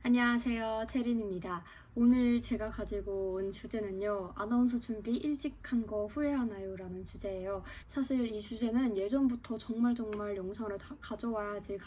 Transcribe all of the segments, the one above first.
안녕하세요, 체린입니다. 오늘 제가 가지고 온 주제는요, 아나운서 준비 일찍 한 거 후회하나요? 라는 주제예요. 사실 이 주제는 예전부터 정말 영상을 다 가져와야지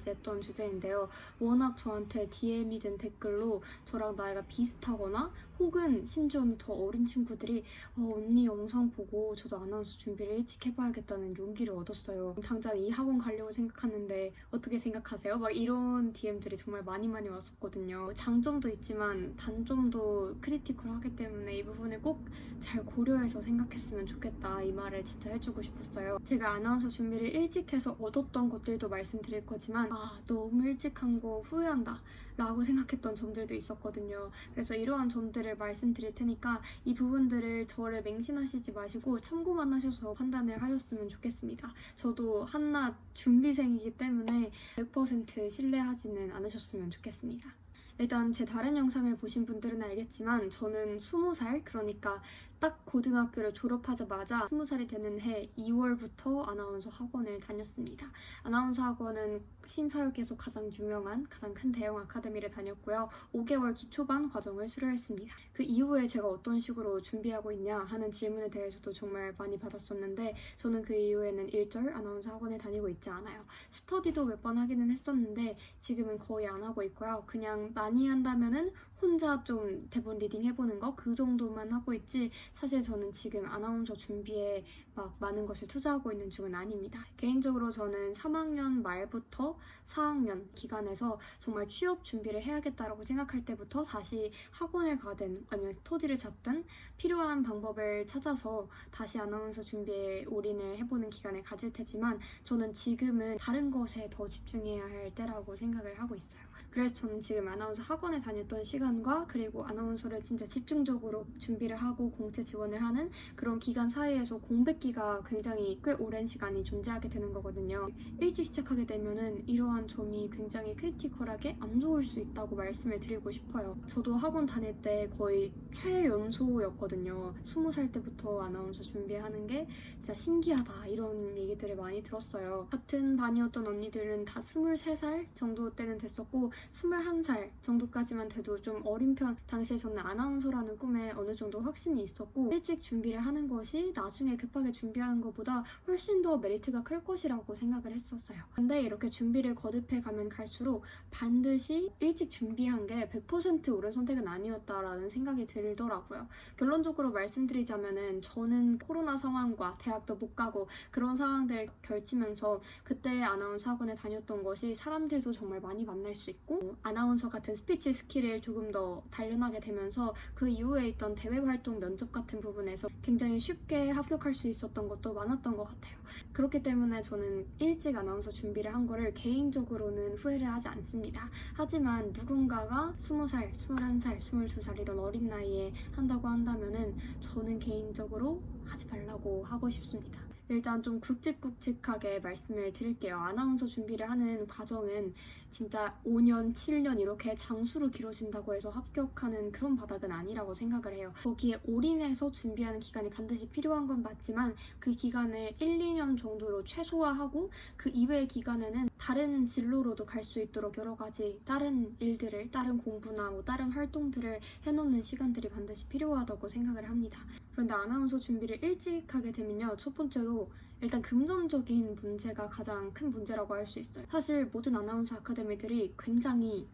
했던 주제인데요. 워낙 저한테 DM이든 댓글로 저랑 나이가 비슷하거나 혹은 심지어는 더 어린 친구들이 언니 영상 보고 저도 아나운서 준비를 일찍 해봐야겠다는 용기를 얻었어요. 당장 이 학원 가려고 생각하는데 어떻게 생각하세요? 막 이런 DM들이 정말 많이 왔었거든요. 장점도 있지만 단점도 크리티컬하기 때문에 이 부분을 꼭 잘 고려해서 생각했으면 좋겠다, 이 말을 진짜 해주고 싶었어요. 제가 아나운서 준비를 일찍 해서 얻었던 것들도 말씀드릴 거지만 너무 일찍 한 거 후회한다 라고 생각했던 점들도 있었거든요. 그래서 이러한 점들을 말씀드릴 테니까 이 부분들을 저를 맹신하시지 마시고 참고만 하셔서 판단을 하셨으면 좋겠습니다. 저도 한낱 준비생이기 때문에 100% 신뢰하지는 않으셨으면 좋겠습니다. 일단 제 다른 영상을 보신 분들은 알겠지만 저는 20살, 그러니까 딱 고등학교를 졸업하자마자 20살이 되는 해 2월부터 아나운서 학원을 다녔습니다. 아나운서 학원은 신사역에서 가장 유명한 가장 큰 대형 아카데미를 다녔고요. 5개월 기초반 과정을 수료했습니다. 그 이후에 제가 어떤 식으로 준비하고 있냐 하는 질문에 대해서도 정말 많이 받았었는데 저는 그 이후에는 일절 아나운서 학원에 다니고 있지 않아요. 스터디도 몇 번 하기는 했었는데 지금은 거의 안 하고 있고요. 그냥 많이 한다면은 혼자 좀 대본 리딩 해보는 거 그 정도만 하고 있지 사실 저는 지금 아나운서 준비에 막 많은 것을 투자하고 있는 중은 아닙니다. 개인적으로 저는 3학년 말부터 4학년 기간에서 정말 취업 준비를 해야겠다라고 생각할 때부터 다시 학원을 가든 아니면 스터디를 잡든 필요한 방법을 찾아서 다시 아나운서 준비에 올인을 해보는 기간을 가질 테지만 저는 지금은 다른 것에 더 집중해야 할 때라고 생각을 하고 있어요. 그래서 저는 지금 아나운서 학원에 다녔던 시간과 그리고 아나운서를 진짜 집중적으로 준비를 하고 공채 지원을 하는 그런 기간 사이에서 공백기가 굉장히 꽤 오랜 시간이 존재하게 되는 거거든요. 일찍 시작하게 되면은 이러한 점이 굉장히 크리티컬하게 안 좋을 수 있다고 말씀을 드리고 싶어요. 저도 학원 다닐 때 거의 최연소였거든요. 20살 때부터 아나운서 준비하는 게 진짜 신기하다 이런 얘기들을 많이 들었어요. 같은 반이었던 언니들은 다 23살 정도 때는 됐었고 21살 정도까지만 돼도 좀 어린 편. 당시에 저는 아나운서라는 꿈에 어느 정도 확신이 있었고 일찍 준비를 하는 것이 나중에 급하게 준비하는 것보다 훨씬 더 메리트가 클 것이라고 생각을 했었어요. 근데 이렇게 준비를 거듭해 가면 갈수록 반드시 일찍 준비한 게 100% 옳은 선택은 아니었다라는 생각이 들더라고요. 결론적으로 말씀드리자면은 저는 코로나 상황과 대학도 못 가고 그런 상황들을 결치면서 그때 아나운서 학원에 다녔던 것이 사람들도 정말 많이 만날 수 있고 아나운서 같은 스피치 스킬을 조금 더 단련하게 되면서 그 이후에 있던 대외 활동 면접 같은 부분에서 굉장히 쉽게 합격할 수 있었던 것도 많았던 것 같아요. 그렇기 때문에 저는 일찍 아나운서 준비를 한 거를 개인적으로는 후회를 하지 않습니다. 하지만 누군가가 20살, 21살, 22살 이런 어린 나이에 한다고 한다면은 저는 개인적으로 하지 말라고 하고 싶습니다. 일단 좀 굵직굵직하게 말씀을 드릴게요. 아나운서 준비를 하는 과정은 진짜 5년, 7년 이렇게 장수로 길어진다고 해서 합격하는 그런 바닥은 아니라고 생각을 해요. 거기에 올인해서 준비하는 기간이 반드시 필요한 건 맞지만 그 기간을 1, 2년 정도로 최소화하고 그 이외의 기간에는 다른 진로로도 갈 수 있도록 여러 가지 다른 일들을, 다른 공부나 다른 활동들을 해놓는 시간들이 반드시 필요하다고 생각을 합니다. 그런데 아나운서 준비를 일찍 하게 되면요. 첫 번째로 일단 금전적인 문제가 가장 큰 문제라고 할 수 있어요. 사실 모든 아나운서 아카데미들이 굉장히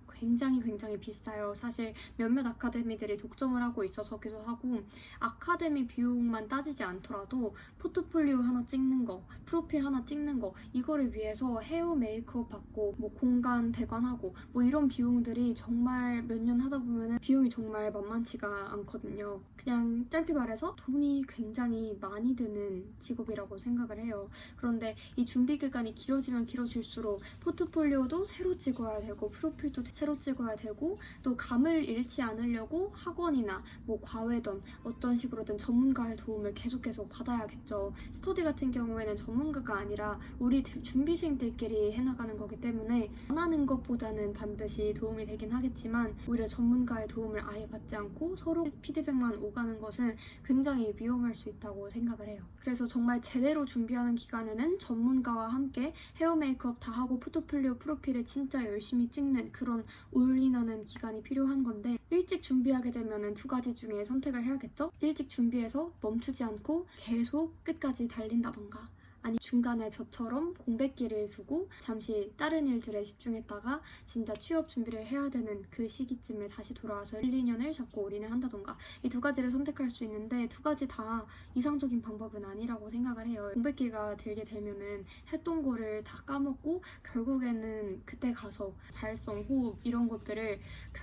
비싸요. 사실 몇몇 아카데미들이 독점을 하고 있어서기도 하고 아카데미 비용만 따지지 않더라도 포트폴리오 하나 찍는 거, 프로필 하나 찍는 거 이거를 위해서 헤어 메이크업 받고 공간 대관하고 이런 비용들이 정말 몇 년 하다 보면 비용이 정말 만만치가 않거든요. 그냥 짧게 말해서 돈이 굉장히 많이 드는 직업이라고 생각을 해요. 그런데 이 준비 기간이 길어지면 길어질수록 포트폴리오도 새로 찍어야 되고 프로필도 새로 찍어야 되고 또 감을 잃지 않으려고 학원이나 과외든 어떤 식으로든 전문가의 도움을 계속 받아야겠죠. 스터디 같은 경우에는 전문가가 아니라 우리 준비생들끼리 해나가는 거기 때문에 안 하는 것보다는 반드시 도움이 되긴 하겠지만 오히려 전문가의 도움을 아예 받지 않고 서로 피드백만 오가는 것은 굉장히 위험할 수 있다고 생각을 해요. 그래서 정말 제대로 준비하는 기간에는 전문가와 함께 헤어 메이크업 다 하고 포트폴리오 프로필을 진짜 열심히 찍는 그런 올인하는 기간이 필요한 건데 일찍 준비하게 되면 두 가지 중에 선택을 해야겠죠? 일찍 준비해서 멈추지 않고 계속 끝까지 달린다던가 아니 중간에 저처럼 공백기를 두고 잠시 다른 일들에 집중했다가 진짜 취업 준비를 해야 되는 그 시기쯤에 다시 돌아와서 1, 2년을 잡고 올인을 한다던가 이 두 가지를 선택할 수 있는데 두 가지 다 이상적인 방법은 아니라고 생각을 해요. 공백기가 들게 되면은 했던 거를 다 까먹고 결국에는 그때 가서 발성, 호흡 이런 것들을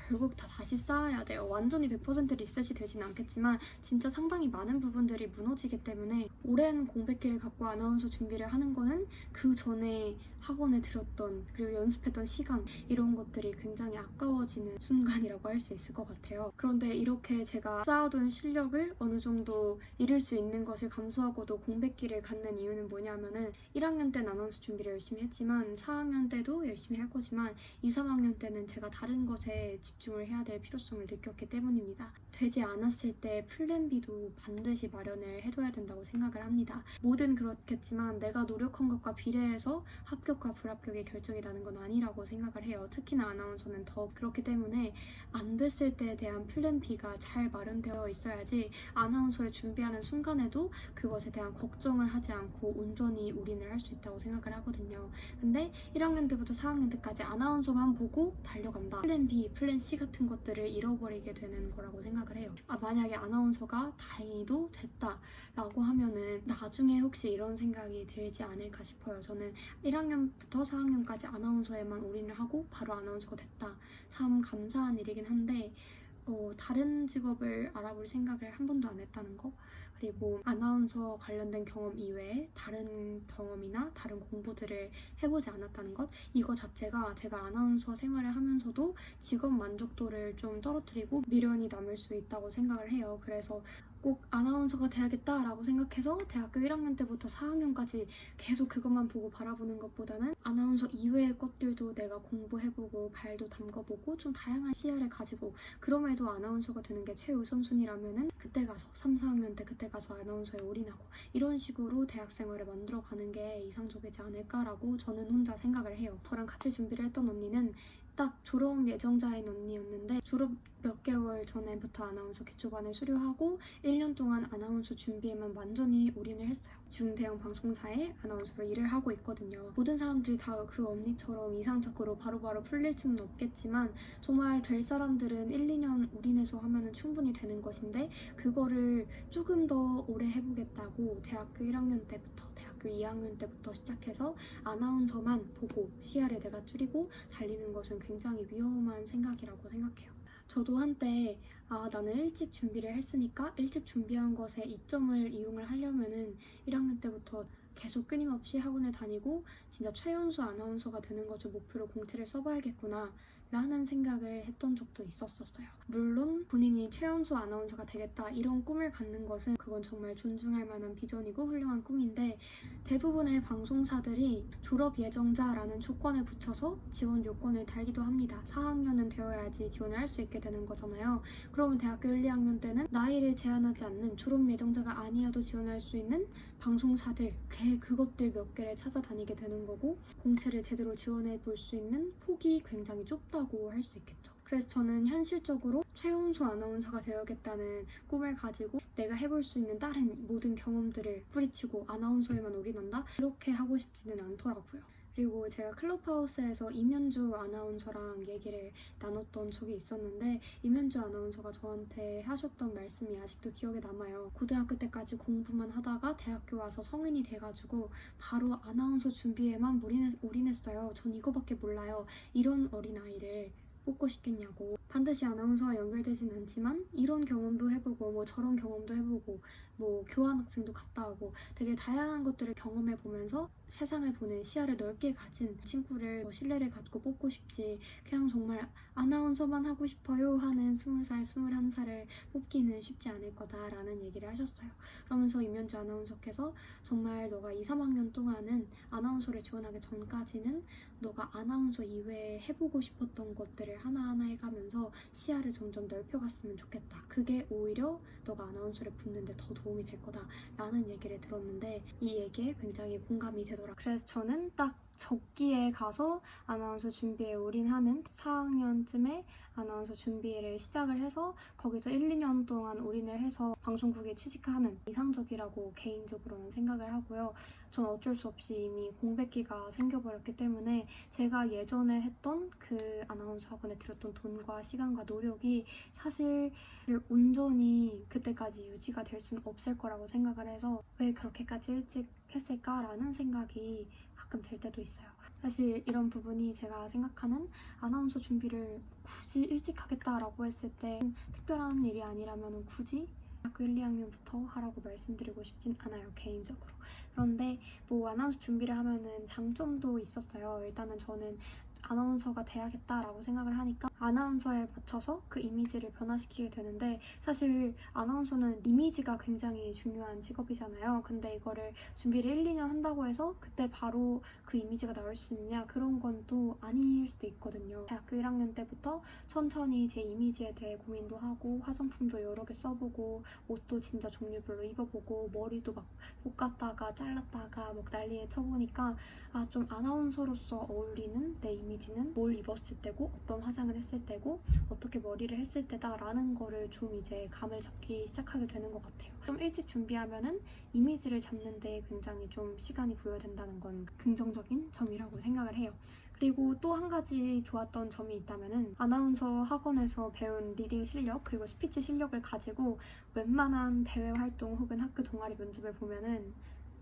결국 다 다시 쌓아야 돼요. 완전히 100% 리셋이 되진 않겠지만 진짜 상당히 많은 부분들이 무너지기 때문에 오랜 공백기를 갖고 아나운서 준비를 하는 거는 그 전에 학원에 들었던 그리고 연습했던 시간 이런 것들이 굉장히 아까워지는 순간이라고 할 수 있을 것 같아요. 그런데 이렇게 제가 쌓아둔 실력을 어느 정도 잃을 수 있는 것을 감수하고도 공백기를 갖는 이유는 뭐냐면은 1학년 때는 아나운서 준비를 열심히 했지만 4학년 때도 열심히 할 거지만 2, 3학년 때는 제가 다른 것에 집중을 해야 될 필요성을 느꼈기 때문입니다. 되지 않았을 때 플랜 B도 반드시 마련을 해둬야 된다고 생각을 합니다. 뭐든 그렇겠지만 내가 노력한 것과 비례해서 합격과 불합격의 결정이 나는 건 아니라고 생각을 해요. 특히나 아나운서는 더 그렇기 때문에 안 됐을 때에 대한 플랜 B가 잘 마련되어 있어야지 아나운서를 준비하는 순간에도 그것에 대한 걱정을 하지 않고 온전히 올인을 할 수 있다고 생각을 하거든요. 근데 1학년 때부터 4학년 때까지 아나운서만 보고 달려간다. 플랜 B, 플랜 C 같은 것들을 잃어버리게 되는 거라고 생각을 해요. 만약에 아나운서가 다행히도 됐다라고 하면은 나중에 혹시 이런 생각이 들지 않을까 싶어요. 저는 1학년부터 4학년까지 아나운서에만 올인을 하고 바로 아나운서가 됐다. 참 감사한 일이긴 한데 다른 직업을 알아볼 생각을 한 번도 안 했다는 거 그리고 아나운서 관련된 경험 이외에 다른 경험이나 다른 공부들을 해보지 않았다는 것 이거 자체가 제가 아나운서 생활을 하면서도 직업 만족도를 좀 떨어뜨리고 미련이 남을 수 있다고 생각을 해요. 그래서 꼭 아나운서가 돼야겠다라고 생각해서 대학교 1학년 때부터 4학년까지 계속 그것만 보고 바라보는 것보다는 아나운서 이외의 것들도 내가 공부해보고 발도 담궈보고 좀 다양한 시야를 가지고 그럼에도 아나운서가 되는 게 최우선순위라면은 그때 가서 3, 4학년 때 그때 가서 아나운서에 올인하고 이런 식으로 대학 생활을 만들어가는 게 이상적이지 않을까라고 저는 혼자 생각을 해요. 저랑 같이 준비를 했던 언니는 딱 졸업 예정자인 언니였는데 졸업 몇 개월 전에부터 아나운서 기초반을 수료하고 1년 동안 아나운서 준비에만 완전히 올인을 했어요. 중대형 방송사에 아나운서로 일을 하고 있거든요. 모든 사람들이 다 그 언니처럼 이상적으로 바로바로 풀릴 수는 없겠지만 정말 될 사람들은 1, 2년 올인해서 하면 충분히 되는 것인데 그거를 조금 더 오래 해보겠다고 대학교 1학년 때부터 대학교 2학년 때부터 시작해서 아나운서만 보고 시야를 내가 줄이고 달리는 것은 굉장히 위험한 생각이라고 생각해요. 저도 한때 나는 일찍 준비를 했으니까 일찍 준비한 것에 이점을 이용을 하려면은 1학년 때부터 계속 끊임없이 학원에 다니고 진짜 최연소 아나운서가 되는 것을 목표로 공채를 써봐야겠구나 라는 생각을 했던 적도 있었어요. 물론 본인이 최연소 아나운서가 되겠다 이런 꿈을 갖는 것은 그건 정말 존중할 만한 비전이고 훌륭한 꿈인데 대부분의 방송사들이 졸업 예정자라는 조건을 붙여서 지원 요건을 달기도 합니다. 4학년은 되어야지 지원을 할 수 있게 되는 거잖아요. 그러면 대학교 1, 2학년 때는 나이를 제한하지 않는 졸업 예정자가 아니어도 지원할 수 있는 방송사들 그것들 몇 개를 찾아다니게 되는 거고 공채를 제대로 지원해 볼 수 있는 폭이 굉장히 좁다고 할 수 있겠죠. 그래서 저는 현실적으로 최연소 아나운서가 되어야겠다는 꿈을 가지고 내가 해볼 수 있는 다른 모든 경험들을 뿌리치고 아나운서에만 올인한다? 그렇게 하고 싶지는 않더라고요. 그리고 제가 클럽하우스에서 임현주 아나운서랑 얘기를 나눴던 적이 있었는데 임현주 아나운서가 저한테 하셨던 말씀이 아직도 기억에 남아요. 고등학교 때까지 공부만 하다가 대학교 와서 성인이 돼가지고 바로 아나운서 준비에만 올인했어요. 전 이거밖에 몰라요. 이런 어린아이를 뽑고 싶겠냐고. 반드시 아나운서와 연결되진 않지만 이런 경험도 해보고 뭐 저런 경험도 해보고 뭐 교환학생도 갔다 오고 되게 다양한 것들을 경험해보면서 세상을 보는 시야를 넓게 가진 친구를 신뢰를 갖고 뽑고 싶지 그냥 정말 아나운서만 하고 싶어요 하는 20살, 21살을 뽑기는 쉽지 않을 거다라는 얘기를 하셨어요. 그러면서 임현주 아나운서께서 정말 너가 2, 3학년 동안은 아나운서를 지원하기 전까지는 너가 아나운서 이외에 해보고 싶었던 것들을 하나하나 해가면서 시야를 점점 넓혀갔으면 좋겠다. 그게 오히려 너가 아나운서를 붙는데 더 도움이 될 거다 라는 얘기를 들었는데 이 얘기에 굉장히 공감이 되더라고요. 그래서 저는 딱 적기에 가서 아나운서 준비에 올인하는 4학년쯤에 아나운서 준비를 시작을 해서 거기서 1, 2년 동안 올인을 해서 방송국에 취직하는 이상적이라고 개인적으로는 생각을 하고요. 전 어쩔 수 없이 이미 공백기가 생겨버렸기 때문에 제가 예전에 했던 그 아나운서 학원에 들였던 돈과 시간과 노력이 사실 온전히 그때까지 유지가 될 수는 없을 거라고 생각을 해서 왜 그렇게까지 일찍 했을까라는 생각이 가끔 들 때도 있어요. 사실 이런 부분이 제가 생각하는 아나운서 준비를 굳이 일찍 하겠다라고 했을 때 특별한 일이 아니라면 굳이 학교 1, 2학년부터 하라고 말씀드리고 싶진 않아요, 개인적으로. 그런데 뭐 아나운서 준비를 하면은 장점도 있었어요. 일단은 저는 아나운서가 돼야겠다라고 생각을 하니까 아나운서에 맞춰서 그 이미지를 변화시키게 되는데 사실 아나운서는 이미지가 굉장히 중요한 직업이잖아요. 근데 이거를 준비를 1, 2년 한다고 해서 그때 바로 그 이미지가 나올 수 있느냐 그런 건 또 아닐 수도 있거든요. 대학교 1학년 때부터 천천히 제 이미지에 대해 고민도 하고 화장품도 여러 개 써보고 옷도 진짜 종류별로 입어보고 머리도 막 볶았다가 잘랐다가 막 난리에 쳐보니까 좀 아나운서로서 어울리는 내 이미지는 뭘 입었을 때고 어떤 화장을 했을 때고 어떻게 머리를 했을 때다라는 거를 좀 이제 감을 잡기 시작하게 되는 것 같아요. 좀 일찍 준비하면은 이미지를 잡는 데 굉장히 좀 시간이 부여된다는 건 긍정적인 점이라고 생각을 해요. 그리고 또 한 가지 좋았던 점이 있다면은 아나운서 학원에서 배운 리딩 실력 그리고 스피치 실력을 가지고 웬만한 대외 활동 혹은 학교 동아리 면접을 보면은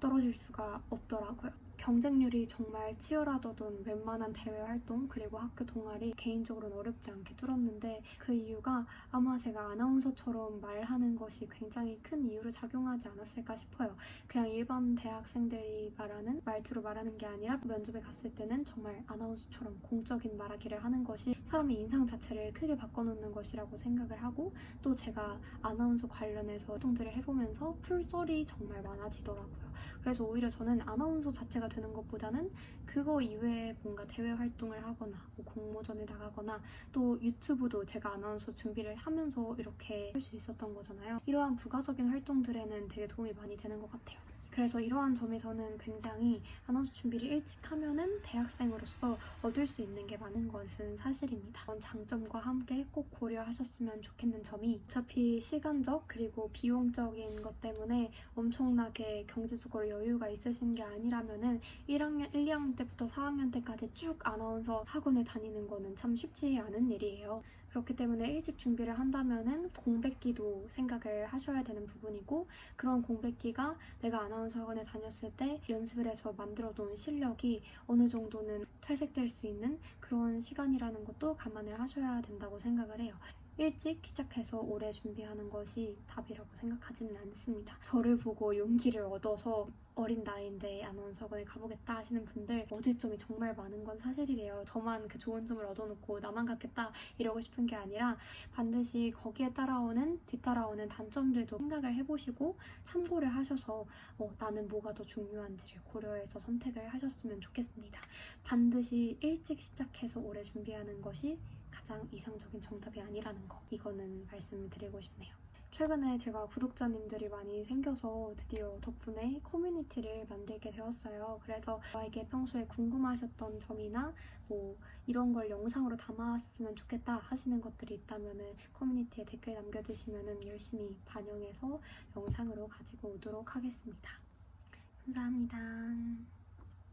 떨어질 수가 없더라고요. 경쟁률이 정말 치열하던 웬만한 대외 활동 그리고 학교 동아리 개인적으로는 어렵지 않게 뚫었는데 그 이유가 아마 제가 아나운서처럼 말하는 것이 굉장히 큰 이유로 작용하지 않았을까 싶어요. 그냥 일반 대학생들이 말하는 말투로 말하는 게 아니라 면접에 갔을 때는 정말 아나운서처럼 공적인 말하기를 하는 것이 사람의 인상 자체를 크게 바꿔놓는 것이라고 생각을 하고 또 제가 아나운서 관련해서 활동들을 해보면서 풀썰이 정말 많아지더라고요. 그래서 오히려 저는 아나운서 자체가 되는 것보다는 그거 이외에 뭔가 대외 활동을 하거나 뭐 공모전에 나가거나 또 유튜브도 제가 아나운서 준비를 하면서 이렇게 할 수 있었던 거잖아요. 이러한 부가적인 활동들에는 되게 도움이 많이 되는 것 같아요. 그래서 이러한 점에서는 굉장히 아나운서 준비를 일찍 하면은 대학생으로서 얻을 수 있는 게 많은 것은 사실입니다. 그런 장점과 함께 꼭 고려하셨으면 좋겠는 점이 어차피 시간적 그리고 비용적인 것 때문에 엄청나게 경제적으로 여유가 있으신 게 아니라면은 1학년, 1, 2학년 때부터 4학년 때까지 쭉 아나운서 학원을 다니는 거는 참 쉽지 않은 일이에요. 그렇기 때문에 일찍 준비를 한다면은 공백기도 생각을 하셔야 되는 부분이고 그런 공백기가 내가 아나운서 학원에 다녔을 때 연습을 해서 만들어 놓은 실력이 어느 정도는 퇴색될 수 있는 그런 시간이라는 것도 감안을 하셔야 된다고 생각을 해요. 일찍 시작해서 오래 준비하는 것이 답이라고 생각하지는 않습니다. 저를 보고 용기를 얻어서 어린 나이인데 아나운서 학원에 가보겠다 하시는 분들 얻을 점이 정말 많은 건 사실이래요. 저만 그 좋은 점을 얻어놓고 나만 갔겠다 이러고 싶은 게 아니라 반드시 거기에 뒤따라오는 단점들도 생각을 해보시고 참고를 하셔서 나는 뭐가 더 중요한지를 고려해서 선택을 하셨으면 좋겠습니다. 반드시 일찍 시작해서 오래 준비하는 것이 가장 이상적인 정답이 아니라는 거 이거는 말씀을 드리고 싶네요. 최근에 제가 구독자님들이 많이 생겨서 드디어 덕분에 커뮤니티를 만들게 되었어요. 그래서 저에게 평소에 궁금하셨던 점이나 뭐 이런 걸 영상으로 담았으면 좋겠다 하시는 것들이 있다면 커뮤니티에 댓글 남겨주시면 열심히 반영해서 영상으로 가지고 오도록 하겠습니다. 감사합니다.